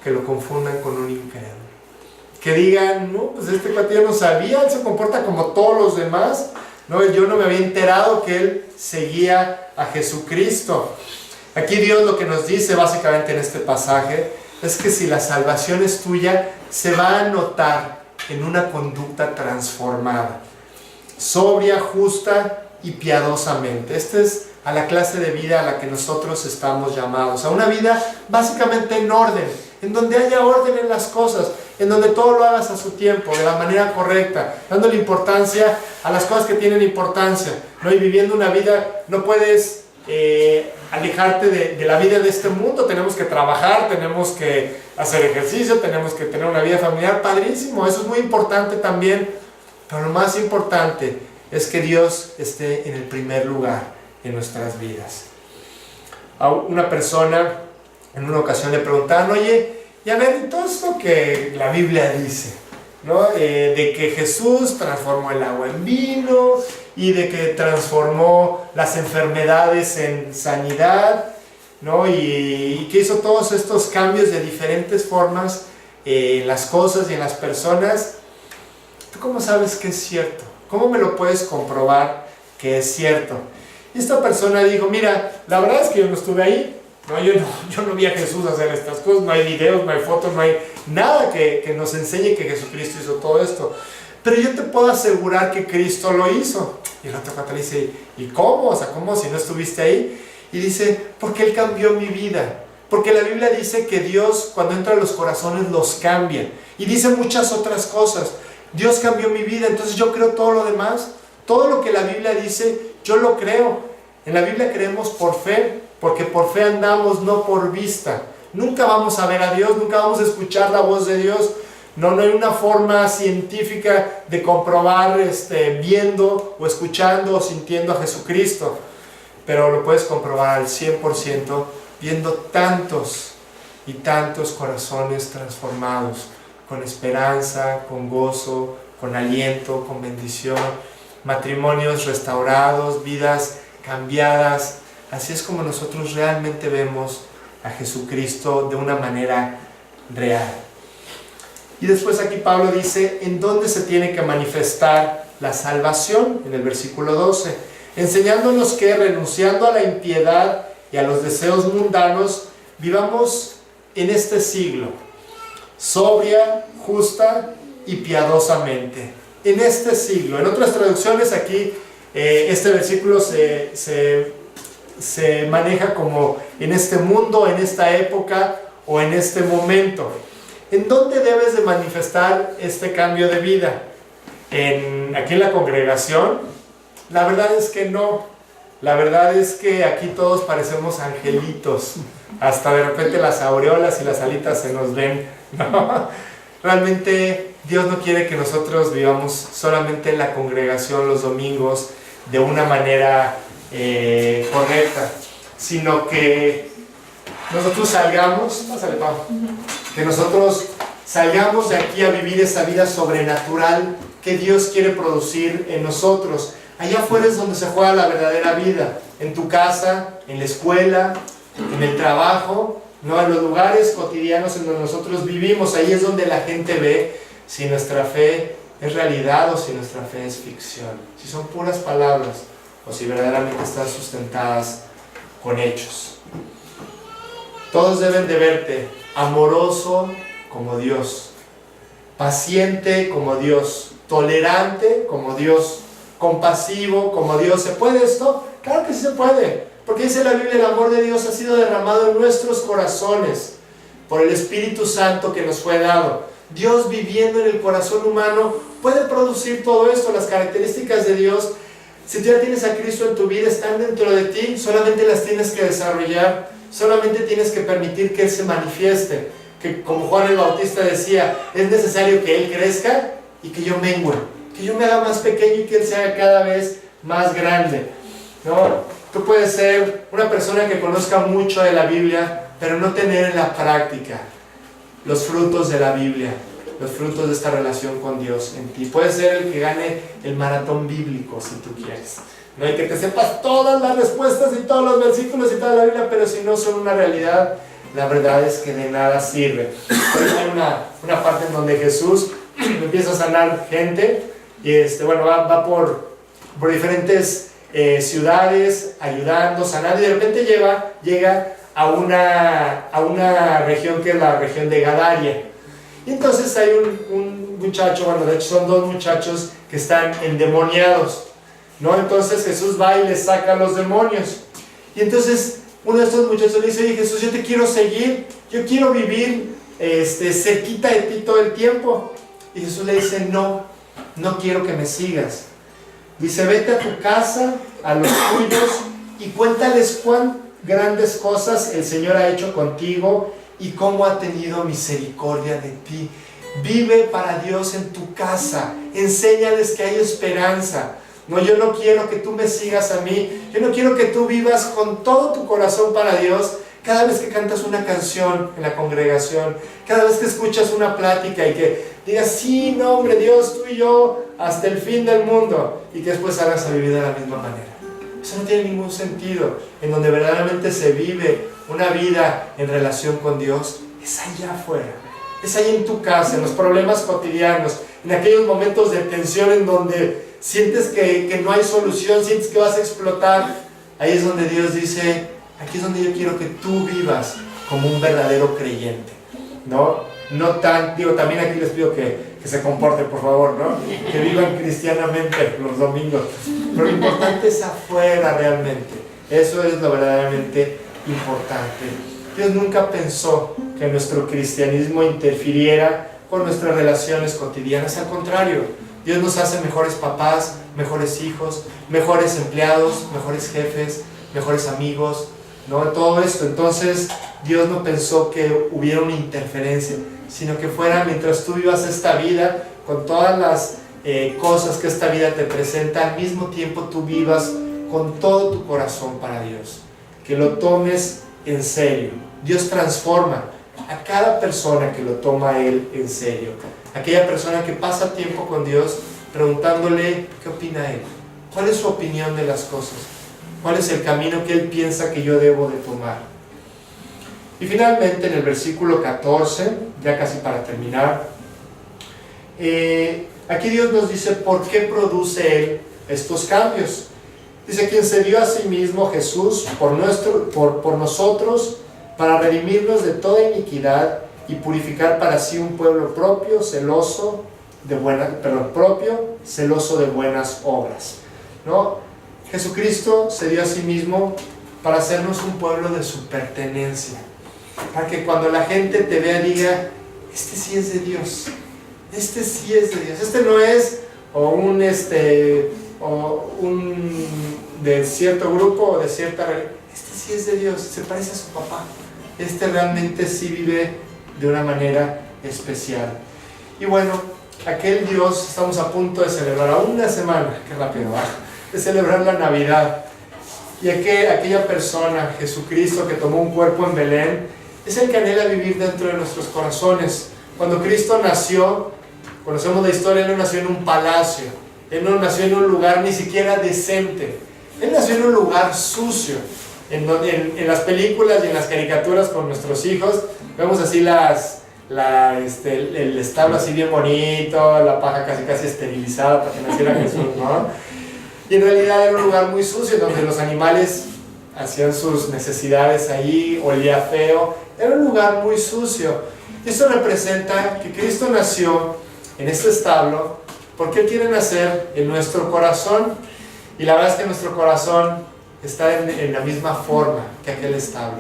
Que lo confundan con un incrédulo. Que digan, no, pues este cuate yo no sabía, él se comporta como todos los demás, ¿no? Yo no me había enterado que él seguía a Jesucristo. Aquí Dios lo que nos dice básicamente en este pasaje es que si la salvación es tuya, se va a notar en una conducta transformada, sobria, justa y piadosamente. Esta es a la clase de vida a la que nosotros estamos llamados, a una vida básicamente en orden, en donde haya orden en las cosas, en donde todo lo hagas a su tiempo, de la manera correcta, dándole importancia a las cosas que tienen importancia, ¿no? Y viviendo una vida, no puedes alejarte de la vida de este mundo. Tenemos que trabajar, tenemos que hacer ejercicio, tenemos que tener una vida familiar, padrísimo, eso es muy importante también, pero lo más importante es que Dios esté en el primer lugar en nuestras vidas. A una persona en una ocasión le preguntaban, oye, y a ver, todo esto que la Biblia dice, ¿no? De que Jesús transformó el agua en vino y de que transformó las enfermedades en sanidad, ¿no? Y que hizo todos estos cambios de diferentes formas en las cosas y en las personas. ¿Tú cómo sabes que es cierto? ¿Cómo me lo puedes comprobar que es cierto? Y esta persona dijo, mira, la verdad es que yo no estuve ahí, ¿no? Yo no vi a Jesús hacer estas cosas, no hay videos, no hay fotos, no hay nada que nos enseñe que Jesucristo hizo todo esto. Pero yo te puedo asegurar que Cristo lo hizo. Y el otro cuate le dice, ¿y cómo? O sea, ¿cómo si no estuviste ahí? Y dice, porque Él cambió mi vida. Porque la Biblia dice que Dios, cuando entra a los corazones, los cambia. Y dice muchas otras cosas. Dios cambió mi vida, entonces yo creo todo lo demás. Todo lo que la Biblia dice, yo lo creo. En la Biblia creemos por fe, porque por fe andamos, no por vista. Nunca vamos a ver a Dios, nunca vamos a escuchar la voz de Dios. No hay una forma científica de comprobar viendo o escuchando o sintiendo a Jesucristo. Pero lo puedes comprobar al 100% viendo tantos y tantos corazones transformados, con esperanza, con gozo, con aliento, con bendición, matrimonios restaurados, vidas cambiadas. Así es como nosotros realmente vemos a Jesucristo de una manera real. Y después aquí Pablo dice en dónde se tiene que manifestar la salvación, en el versículo 12, enseñándonos que renunciando a la impiedad y a los deseos mundanos, vivamos en este siglo, sobria, justa y piadosamente. En este siglo. En otras traducciones aquí este versículo se maneja como en este mundo, en esta época o en este momento. ¿En dónde debes de manifestar este cambio de vida? ¿Aquí en la congregación? La verdad es que no. La verdad es que aquí todos parecemos angelitos. Hasta de repente las aureolas y las alitas se nos ven, ¿no? Realmente Dios no quiere que nosotros vivamos solamente en la congregación los domingos de una manera correcta, sino que nosotros salgamos, pásale, Pau, que nosotros salgamos de aquí a vivir esa vida sobrenatural que Dios quiere producir en nosotros. Allá afuera es donde se juega la verdadera vida, en tu casa, en la escuela, en el trabajo, ¿no? En los lugares cotidianos en donde nosotros vivimos. Ahí es donde la gente ve si nuestra fe es realidad o si nuestra fe es ficción, si son puras palabras o si verdaderamente están sustentadas con hechos. Todos deben de verte amoroso como Dios, paciente como Dios, tolerante como Dios, compasivo como Dios. ¿Se puede esto? Claro que sí se puede, porque dice la Biblia: el amor de Dios ha sido derramado en nuestros corazones por el Espíritu Santo que nos fue dado. Dios viviendo en el corazón humano puede producir todo esto. Las características de Dios, si tú ya tienes a Cristo en tu vida, están dentro de ti, solamente las tienes que desarrollar, solamente tienes que permitir que Él se manifieste. Que como Juan el Bautista decía, es necesario que Él crezca y que yo mengüe, que yo me haga más pequeño y que Él se haga cada vez más grande, ¿no? Tú puedes ser una persona que conozca mucho de la Biblia, pero no tener en la práctica los frutos de la Biblia, los frutos de esta relación con Dios en ti. Puedes ser el que gane el maratón bíblico si tú quieres, ¿no? Y que te sepas todas las respuestas y todos los versículos y toda la Biblia, pero si no son una realidad, la verdad es que de nada sirve. Hay una parte en donde Jesús empieza a sanar gente y va por diferentes ciudades ayudando, sanando, y de repente llega a una región que es la región de Gadaria. Y entonces hay un muchacho, bueno, de hecho son dos muchachos que están endemoniados, ¿no? Entonces Jesús va y les saca a los demonios. Y entonces uno de estos muchachos le dice: oye, Jesús, yo te quiero seguir, yo quiero vivir cerquita de ti todo el tiempo. Y Jesús le dice: no quiero que me sigas. Dice: vete a tu casa, a los tuyos, y cuéntales cuán grandes cosas el Señor ha hecho contigo y cómo ha tenido misericordia de ti. Vive para Dios en tu casa, enséñales que hay esperanza. No, yo no quiero que tú me sigas a mí, yo no quiero que tú vivas con todo tu corazón para Dios. Cada vez que cantas una canción en la congregación, cada vez que escuchas una plática y que digas: sí, no, hombre, Dios, tú y yo hasta el fin del mundo, y que después hagas a vivir de la misma manera. Eso no tiene ningún sentido. En donde verdaderamente se vive una vida en relación con Dios, es allá afuera, es ahí en tu casa, en los problemas cotidianos, en aquellos momentos de tensión en donde sientes que no hay solución, sientes que vas a explotar. Ahí es donde Dios dice: aquí es donde yo quiero que tú vivas como un verdadero creyente, ¿no? También aquí les pido que se comporten, por favor, ¿no? Que vivan cristianamente los domingos. Pero lo importante es afuera realmente. Eso es lo verdaderamente importante. Dios nunca pensó que nuestro cristianismo interfiriera con nuestras relaciones cotidianas. Al contrario, Dios nos hace mejores papás, mejores hijos, mejores empleados, mejores jefes, mejores amigos, ¿no? Todo esto. Entonces Dios no pensó que hubiera una interferencia, sino que fuera, mientras tú vivas esta vida con todas las cosas que esta vida te presenta, al mismo tiempo tú vivas con todo tu corazón para Dios, que lo tomes en serio. Dios transforma a cada persona que lo toma a Él en serio. Aquella persona que pasa tiempo con Dios preguntándole qué opina Él, cuál es su opinión de las cosas, cuál es el camino que Él piensa que yo debo de tomar. Y finalmente en el versículo 14, ya casi para terminar, aquí Dios nos dice por qué produce Él estos cambios. Dice: quien se dio a sí mismo, Jesús, por nosotros, para redimirnos de toda iniquidad y purificar para sí un pueblo celoso de buenas obras. ¿No? Jesucristo se dio a sí mismo para hacernos un pueblo de su pertenencia, para que cuando la gente te vea diga, este sí es de Dios, este sí es de Dios, este no es un de cierto grupo o de cierta religión, este sí es de Dios, se parece a su papá, este realmente sí vive de una manera especial. Y bueno, aquel Dios, estamos a punto de celebrar, a una semana, qué rápido va, de celebrar la Navidad, y aquella persona, Jesucristo, que tomó un cuerpo en Belén, es el que anhela vivir dentro de nuestros corazones. Cuando Cristo nació, conocemos la historia, Él no nació en un palacio, Él no nació en un lugar ni siquiera decente, Él nació en un lugar sucio. En las películas y en las caricaturas con nuestros hijos, vemos así el establo así bien bonito, la paja casi esterilizada para que naciera Jesús, ¿no? Y en realidad era un lugar muy sucio, donde los animales hacían sus necesidades ahí, olía feo, era un lugar muy sucio. Y esto representa que Cristo nació en este establo porque Él quiere nacer en nuestro corazón, y la verdad es que nuestro corazón está en la misma forma que aquel establo.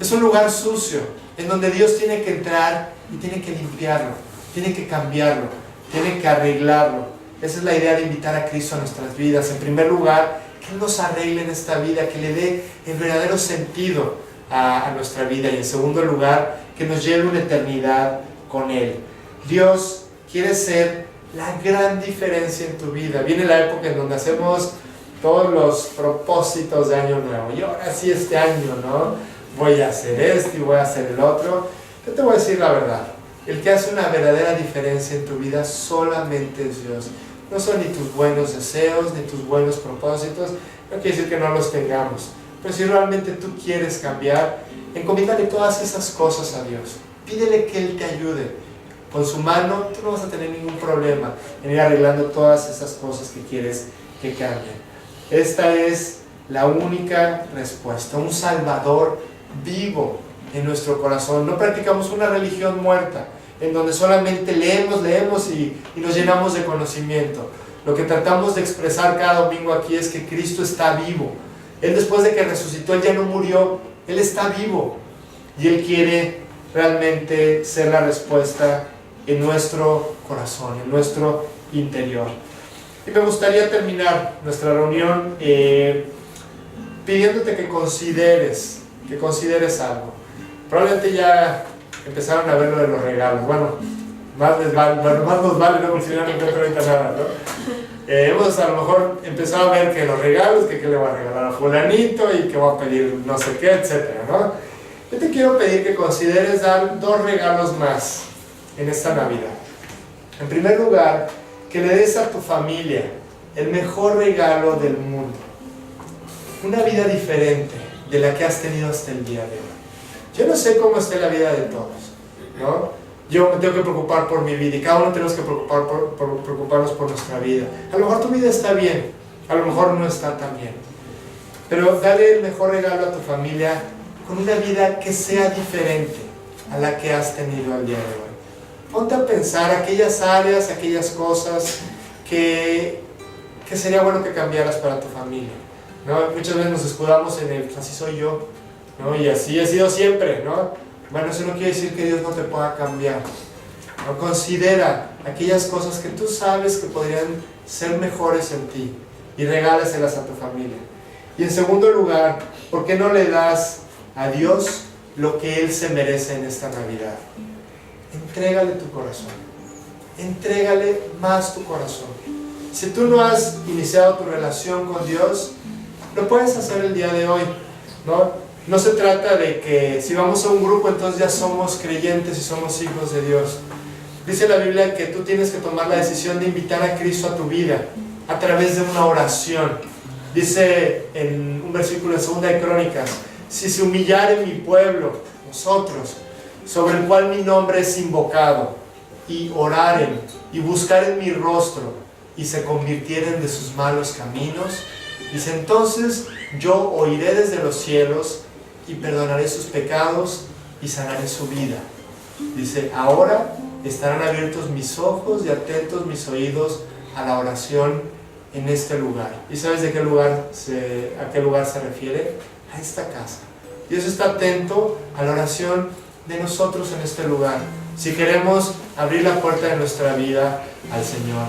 Es un lugar sucio, en donde Dios tiene que entrar y tiene que limpiarlo, tiene que cambiarlo, tiene que arreglarlo. Esa es la idea de invitar a Cristo a nuestras vidas. En primer lugar, que Él nos arregle en esta vida, que le dé el verdadero sentido a nuestra vida. Y en segundo lugar, que nos lleve una eternidad con Él. Dios quiere ser la gran diferencia en tu vida. Viene la época en donde hacemos todos los propósitos de año nuevo. Y ahora sí, este año, ¿no? Voy a hacer esto y voy a hacer el otro. Yo te voy a decir la verdad. El que hace una verdadera diferencia en tu vida solamente es Dios. No son ni tus buenos deseos, ni tus buenos propósitos. No quiere decir que no los tengamos. Pero si realmente tú quieres cambiar, encomídale todas esas cosas a Dios. Pídele que Él te ayude. Con su mano tú no vas a tener ningún problema en ir arreglando todas esas cosas que quieres que cambien. Esta es la única respuesta. Un Salvador vivo en nuestro corazón. No practicamos una religión muerta, en donde solamente leemos y nos llenamos de conocimiento. Lo que tratamos de expresar cada domingo aquí es que Cristo está vivo. Él, después de que resucitó, Él ya no murió, Él está vivo. Y Él quiere realmente ser la respuesta en nuestro corazón, en nuestro interior. Y me gustaría terminar nuestra reunión pidiéndote que consideres algo. Probablemente ya empezaron a ver lo de los regalos. Bueno, más nos vale no considerar ahorita nada, ¿no? Hemos a lo mejor empezado a ver que los regalos, que le va a regalar a fulanito y que va a pedir no sé qué, etcétera, ¿no? Yo te quiero pedir que consideres dar 2 regalos más en esta Navidad. En primer lugar, que le des a tu familia el mejor regalo del mundo. Una vida diferente de la que has tenido hasta el día de hoy. Yo no sé cómo esté la vida de todos, ¿no? Yo me tengo que preocupar por mi vida y cada uno tenemos que preocuparnos por nuestra vida. A lo mejor tu vida está bien, a lo mejor no está tan bien. Pero dale el mejor regalo a tu familia con una vida que sea diferente a la que has tenido al día de hoy. Ponte a pensar aquellas áreas, aquellas cosas que sería bueno que cambiaras para tu familia, ¿no? Muchas veces nos escudamos en el así soy yo, ¿no? Y así he sido siempre, ¿no? Bueno, eso no quiere decir que Dios no te pueda cambiar, ¿no? Considera aquellas cosas que tú sabes que podrían ser mejores en ti y regálaselas a tu familia. Y en segundo lugar, ¿por qué no le das a Dios lo que Él se merece en esta Navidad? Entrégale tu corazón, entrégale más tu corazón. Si tú no has iniciado tu relación con Dios, lo puedes hacer el día de hoy, ¿no? No se trata de que si vamos a un grupo entonces ya somos creyentes y somos hijos de Dios. Dice la Biblia que tú tienes que tomar la decisión de invitar a Cristo a tu vida a través de una oración. Dice en un versículo en 2 de Crónicas: si se humillare mi pueblo, nosotros, sobre el cual mi nombre es invocado, y oraren y buscaren mi rostro y se convirtieren de sus malos caminos, dice, entonces yo oiré desde los cielos y perdonaré sus pecados y sanaré su vida. Dice, ahora estarán abiertos mis ojos y atentos mis oídos a la oración en este lugar. ¿Y sabes a qué lugar se refiere? A esta casa. Dios está atento a la oración de nosotros en este lugar, si queremos abrir la puerta de nuestra vida al Señor.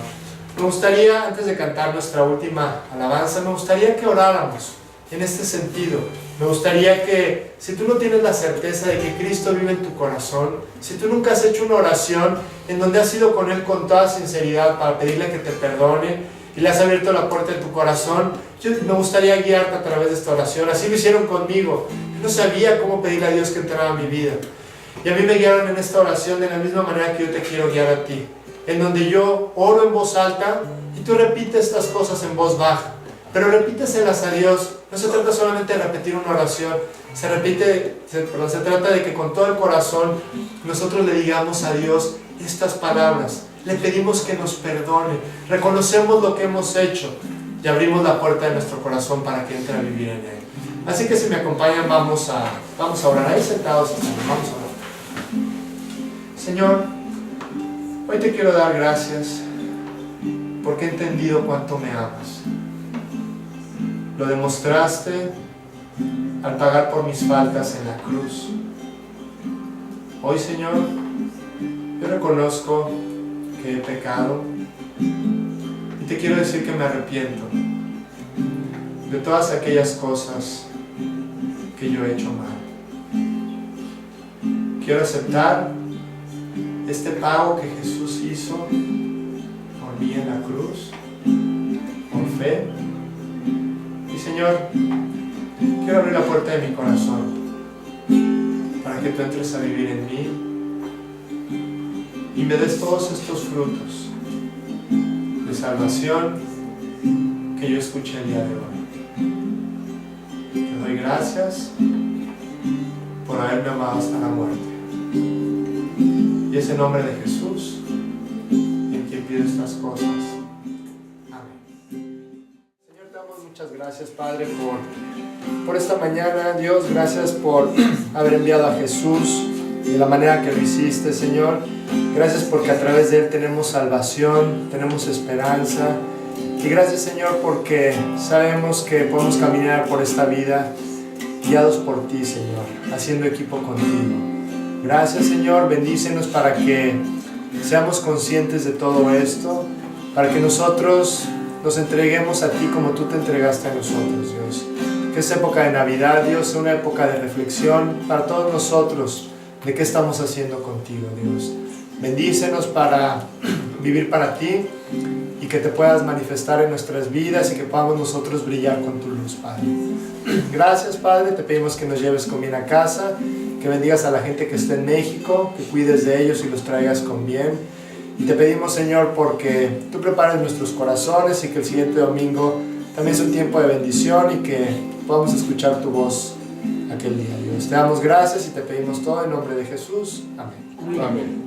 Me gustaría, antes de cantar nuestra última alabanza, me gustaría que oráramos en este sentido. Me gustaría que, si tú no tienes la certeza de que Cristo vive en tu corazón, si tú nunca has hecho una oración en donde has ido con Él con toda sinceridad para pedirle que te perdone y le has abierto la puerta de tu corazón, me gustaría guiarte a través de esta oración. Así lo hicieron conmigo. Yo no sabía cómo pedirle a Dios que entrara a mi vida, y a mí me guiaron en esta oración de la misma manera que yo te quiero guiar a ti, en donde yo oro en voz alta y tú repites estas cosas en voz baja, pero repíteselas a Dios. No se trata solamente de repetir una oración, se trata de que con todo el corazón nosotros le digamos a Dios estas palabras, le pedimos que nos perdone, reconocemos lo que hemos hecho y abrimos la puerta de nuestro corazón para que entre a vivir en Él. Así que si me acompañan, vamos a orar. Ahí sentados estamos, vamos a orar. Señor, hoy te quiero dar gracias porque he entendido cuánto me amas. Lo demostraste al pagar por mis faltas en la cruz. Hoy, Señor, yo reconozco que he pecado y te quiero decir que me arrepiento de todas aquellas cosas que yo he hecho mal. Quiero aceptar este pago que Jesús hizo por mí en la cruz, por fe. Y Señor, quiero abrir la puerta de mi corazón para que tú entres a vivir en mí y me des todos estos frutos de salvación que yo escuché el día de hoy. Te doy gracias por haberme amado hasta la muerte. Y es en nombre de Jesús en quien pido estas cosas. Amén. Señor, te damos muchas gracias, Padre, por esta mañana. Dios, gracias por haber enviado a Jesús de la manera que lo hiciste, Señor. Gracias porque a través de Él tenemos salvación, tenemos esperanza. Y gracias, Señor, porque sabemos que podemos caminar por esta vida guiados por ti, Señor, haciendo equipo contigo. Gracias, Señor, bendícenos para que seamos conscientes de todo esto, para que nosotros nos entreguemos a ti como tú te entregaste a nosotros, Dios. Que esta época de Navidad, Dios, sea una época de reflexión para todos nosotros de qué estamos haciendo contigo, Dios. Bendícenos para vivir para ti y que te puedas manifestar en nuestras vidas y que podamos nosotros brillar con tu luz, Padre. Gracias, Padre, te pedimos que nos lleves con bien a casa, que bendigas a la gente que está en México, que cuides de ellos y los traigas con bien. Y te pedimos, Señor, porque tú prepares nuestros corazones y que el siguiente domingo también sea un tiempo de bendición y que podamos escuchar tu voz aquel día, Dios. Te damos gracias y te pedimos todo en nombre de Jesús. Amén. Amén.